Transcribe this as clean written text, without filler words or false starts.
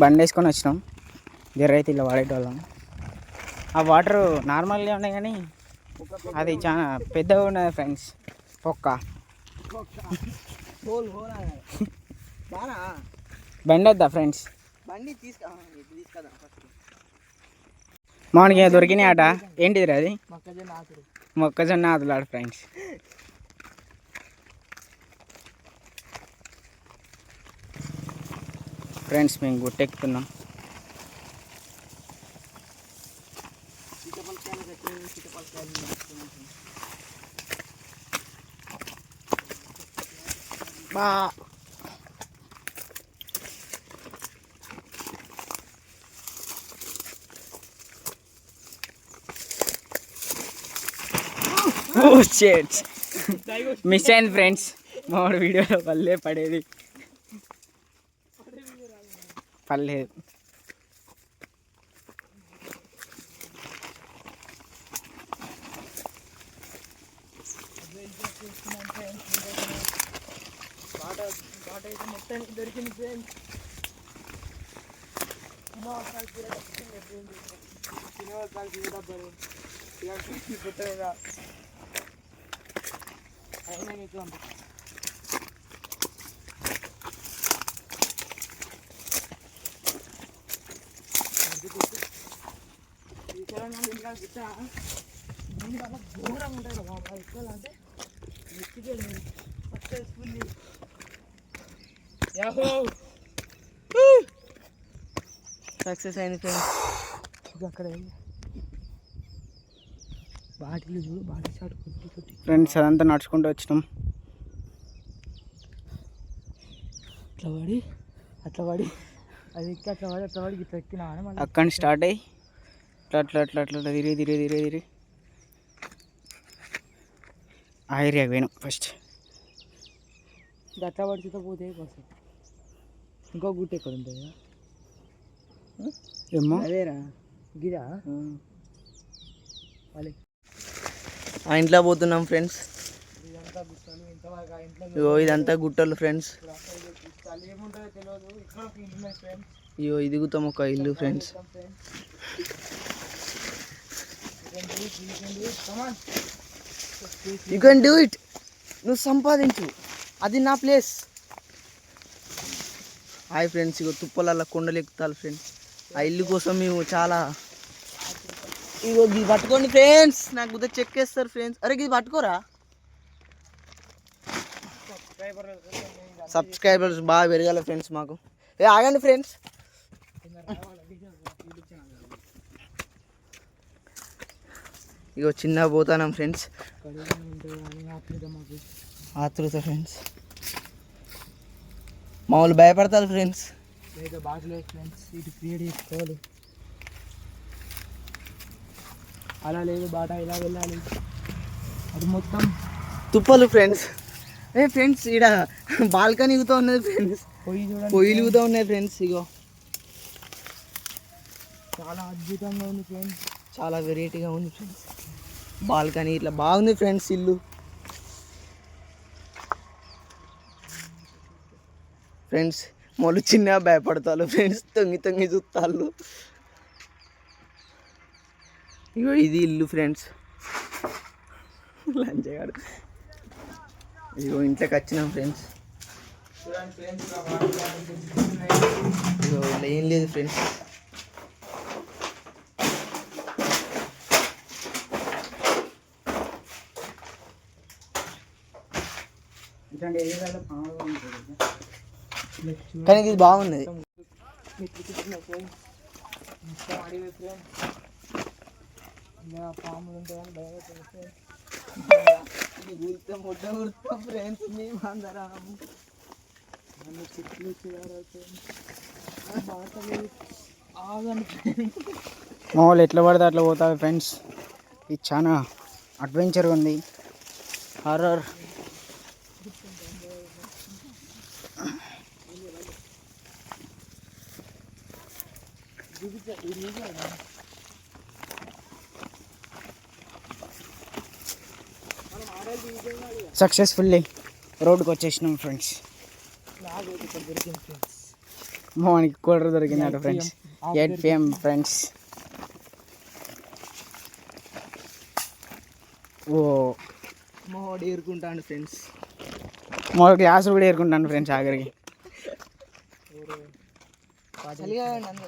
బండి వేసుకొని వచ్చినాం. జర్రైతే ఇలా వాడేటోళ్ళం. ఆ వాటర్ నార్మల్గా ఉన్నాయి కానీ అది చాలా పెద్దగా ఉన్నది ఫ్రెండ్స్. పొక్క బండి వద్దా ఫ్రెండ్స్? మార్నింగ్ దొరికినాయి అట. ఏంటిది అది? మొక్కజొన్న ఆదులాడు ఫ్రెండ్స్. ఫ్రెండ్స్ మేము గుట్టెక్కుతున్నాం. బా మిస్ అయింది ఫ్రెండ్స్. మా వీడియోలో పల్లె పడేది పర్లేదు. దొరికింది ఫ్రెండ్స్. ఘోరంగా ఉంటాయి కదా ఎక్కువ అంటే సక్సెస్ అయింది ఫ్రెండ్స్. అక్కడ బాటిల్ చూడు, బాటిల్ షాట్ కొట్టి ఫ్రెండ్స్ అదంతా నడుచుకుంటూ వచ్చినాం. అట్లా పడి అది ఎక్కి అట్లా పడి ఇట్లా ఎక్కినా అక్కడి స్టార్ట్ అయ్యి అట్లా తిరిగి ఆ ఏరియాకి పోయినాం ఫస్ట్. అట్లా పడితే పోతే ఇంకో గుట్ట ఎక్కడ ఉంటుంది ఏమో అదేరా గిరా. ఆ ఇంట్లో పోతున్నాం ఫ్రెండ్స్. ఇదంతా గుట్టలు ఫ్రెండ్స్. ఇగో ఇది గుతం ఒక ఇల్లు friends. You can do it. నువ్వు సంపాదించు, అది నా ప్లేస్. Hi friends. ఇగో తుప్పలల్లో కొండలు ఎక్కుతారు ఫ్రెండ్స్. ఆ ఇల్లు కోసం మేము చాలా ఇగో ఇది పట్టుకోండి ఫ్రెండ్స్. నాకు గుద్ద చెక్ వేస్తారు ఫ్రెండ్స్. అరే ఇది పట్టుకోరా. సబ్స్క్రైబర్స్ బాగా పెరగాలి ఫ్రెండ్స్ మాకు. ఆగండి ఫ్రెండ్స్. ఇగో చిన్న పోతానం ఫ్రెండ్స్. ఆతృత ఫ్రెండ్స్. మామూలు భయపడతారు ఫ్రెండ్స్. ఇటు క్రియేట్ చేసుకోవాలి. అలా లేదు బాట, ఇలా వెళ్ళాలి. అది మొత్తం తుప్పలు ఫ్రెండ్స్. ఫ్రెండ్స్ ఇక్కడ బాల్కనీ ఊగుతూ ఉన్నది ఫ్రెండ్స్. పొయ్యిలు ఊగుతూ ఉన్నాయి ఫ్రెండ్స్. ఇగో చాలా అద్భుతంగా ఉంది ఫ్రెండ్స్. చాలా వెరైటీగా ఉంది ఫ్రెండ్స్. బాల్కనీ ఇట్లా బాగుంది ఫ్రెండ్స్ ఇల్లు. ఫ్రెండ్స్ మొలు చిన్నగా భయపడతారు ఫ్రెండ్స్. తొంగి చూస్తాళ్ళు. ఇగో ఇది ఇల్లు ఫ్రెండ్స్. లంచగాడు. ఇగో ఇంట్లోకి వచ్చినాం ఫ్రెండ్స్. ఇగో ఇలా ఏం లేదు ఫ్రెండ్స్. కానీ ఇది బాగున్నది. పాములు ఉంటాయని భయపడుతుంది ఫ్రెండ్స్. మేము అందరం చెట్లు మామూలు ఎట్లా పడితే అట్లా పోతుంది ఫ్రెండ్స్. ఇది చాలా అడ్వెంచర్గా ఉంది. హారర్. సక్సెస్ఫుల్లీ రోడ్డుకి వచ్చేసినాం ఫ్రెండ్స్. మనకి కూలర్ దొరికిందట ఫ్రెండ్స్. 8 PM friends. ఓ మోడు ఏరుకుంటాను ఫ్రెండ్స్. మా గ్లాసులు కూడా ఏరుకుంటాను ఫ్రెండ్స్ ఆఖరికి. చలిగా నన్ను